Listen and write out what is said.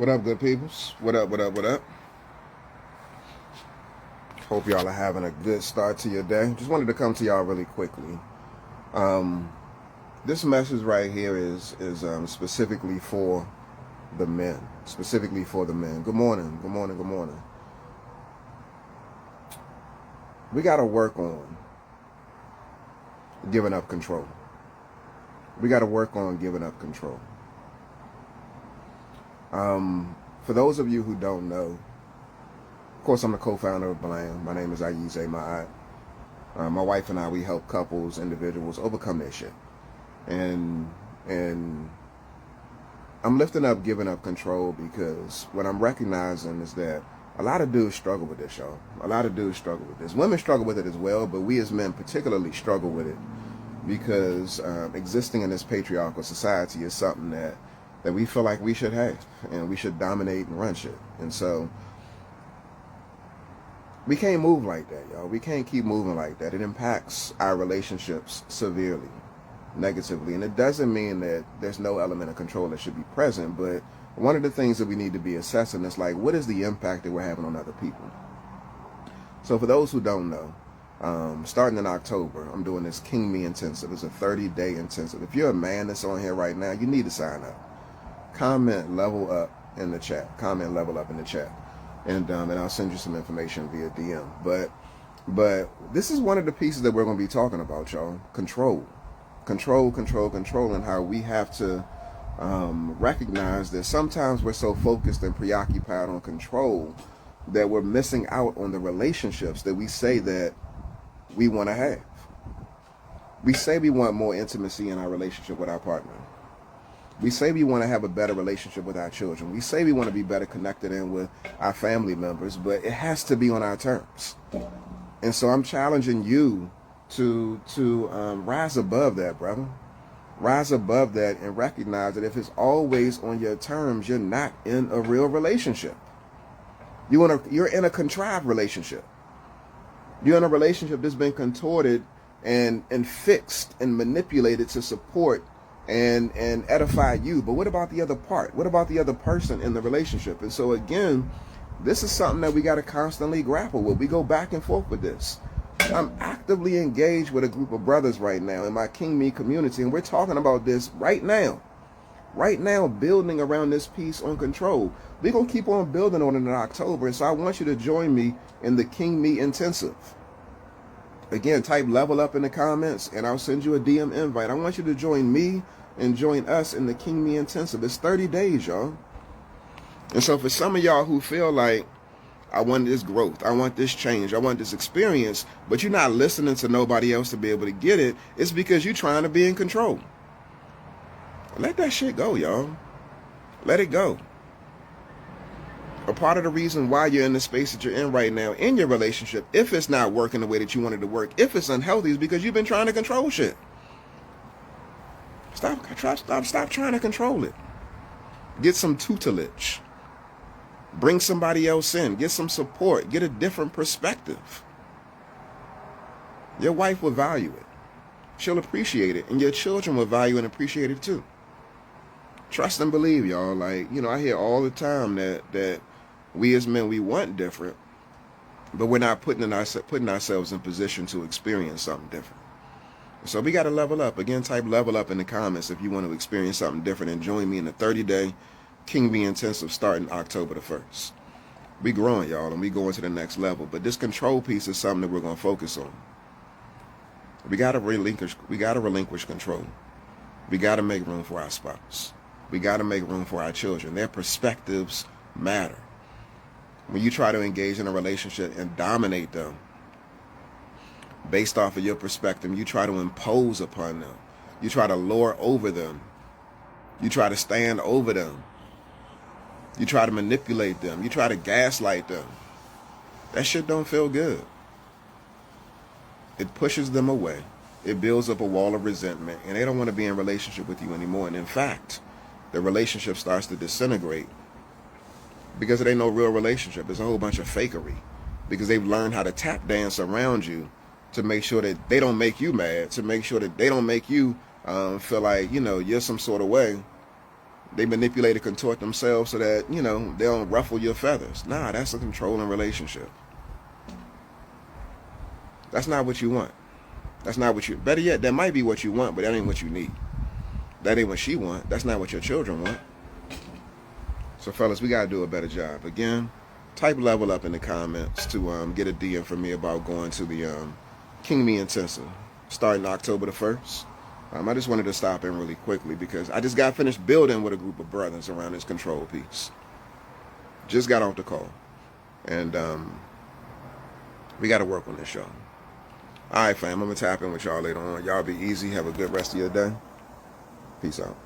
What up, good peoples? What up, what up, what up? Hope y'all are having a good start to your day. Just wanted to come to y'all really quickly. This message right here is specifically for the men. Specifically for the men. Good morning, good morning, good morning. We got to work on giving up control. We got to work on giving up control. For those of you who don't know, of course, I'm the co-founder of Blam. My name is Ayize Ma'at. My wife and I, we help couples, individuals overcome their shit. And I'm lifting up giving up control because what I'm recognizing is that a lot of dudes struggle with this, y'all. A lot of dudes struggle with this. Women struggle with it as well, but we as men particularly struggle with it because existing in this patriarchal society is something that we feel like we should have, and we should dominate and run shit. And so we can't move like that, y'all. We can't keep moving like that. It impacts our relationships severely, negatively. And it doesn't mean that there's no element of control that should be present, but one of the things that we need to be assessing is like, what is the impact that we're having on other people? So for those who don't know, starting in October, I'm doing this King Me Intensive. It's a 30-day intensive. If you're a man that's on here right now, you need to sign up. Comment level up in the chat. Comment level up in the chat. And I'll send you some information via DM. But this is one of the pieces that we're going to be talking about, y'all. Control, and how we have to recognize that sometimes we're so focused and preoccupied on control that we're missing out on the relationships that we say that we want to have. We say we want more intimacy in our relationship with our partner. We say we want to have a better relationship with our children. We say we want to be better connected in with our family members, but it has to be on our terms. And so I'm challenging you to rise above that, brother. Rise above that and recognize that if it's always on your terms, you're not in a real relationship. You're in a contrived relationship. You're in a relationship that's been contorted and fixed and manipulated to support and edify you. But what about the other part? What about the other person in the relationship? And so again, this is something that we got to constantly grapple with. We go back and forth with this. I'm actively engaged with a group of brothers right now in my King Me community, and we're talking about this right now, building around this piece on control. We're going to keep on building on it in October, and so I want you to join me in the King Me Intensive. Again, type level up in the comments, and I'll send you a DM invite. I want you to join me and join us in the King Me Intensive. It's 30 days, y'all. And so for some of y'all who feel like, I want this growth, I want this change, I want this experience, but you're not listening to nobody else to be able to get it, it's because you're trying to be in control. Let that shit go, y'all. Let it go. A part of the reason why you're in the space that you're in right now in your relationship, if it's not working the way that you want it to work, if it's unhealthy, is because you've been trying to control shit. Stop trying to control it. Get some tutelage. Bring somebody else in. Get some support. Get a different perspective. Your wife will value it. She'll appreciate it. And your children will value and appreciate it too. Trust and believe, y'all. Like, I hear all the time that we as men, we want different, but we're not putting ourselves in position to experience something different. So we got to level up. Again, type level up in the comments if you want to experience something different, and join me in the 30-day King Me Intensive starting October the 1st. We growing, y'all, and we going to the next level. But this control piece is something that we're going to focus on. We got to relinquish control. We got to make room for our spouse. We got to make room for our children. Their perspectives matter. When you try to engage in a relationship and dominate them based off of your perspective, you try to impose upon them. You try to lord over them. You try to stand over them. You try to manipulate them. You try to gaslight them. That shit don't feel good. It pushes them away. It builds up a wall of resentment, and they don't want to be in relationship with you anymore. And in fact, the relationship starts to disintegrate because it ain't no real relationship. It's a whole bunch of fakery because they've learned how to tap dance around you to make sure that they don't make you mad, to make sure that they don't make you feel like, you're some sort of way. They manipulate and contort themselves so that, you know, they don't ruffle your feathers. Nah, that's a controlling relationship. That's not what you want. That's not what you, better yet, that might be what you want, but that ain't what you need. That ain't what she want. That's not what your children want. So fellas, we got to do a better job. Again, type level up in the comments to get a DM from me about going to the King Me Intensive starting October the 1st. I just wanted to stop in really quickly because I just got finished building with a group of brothers around this control piece. Just got off the call. And we got to work on this, y'all. All right, fam. I'm going to tap in with y'all later on. Y'all be easy. Have a good rest of your day. Peace out.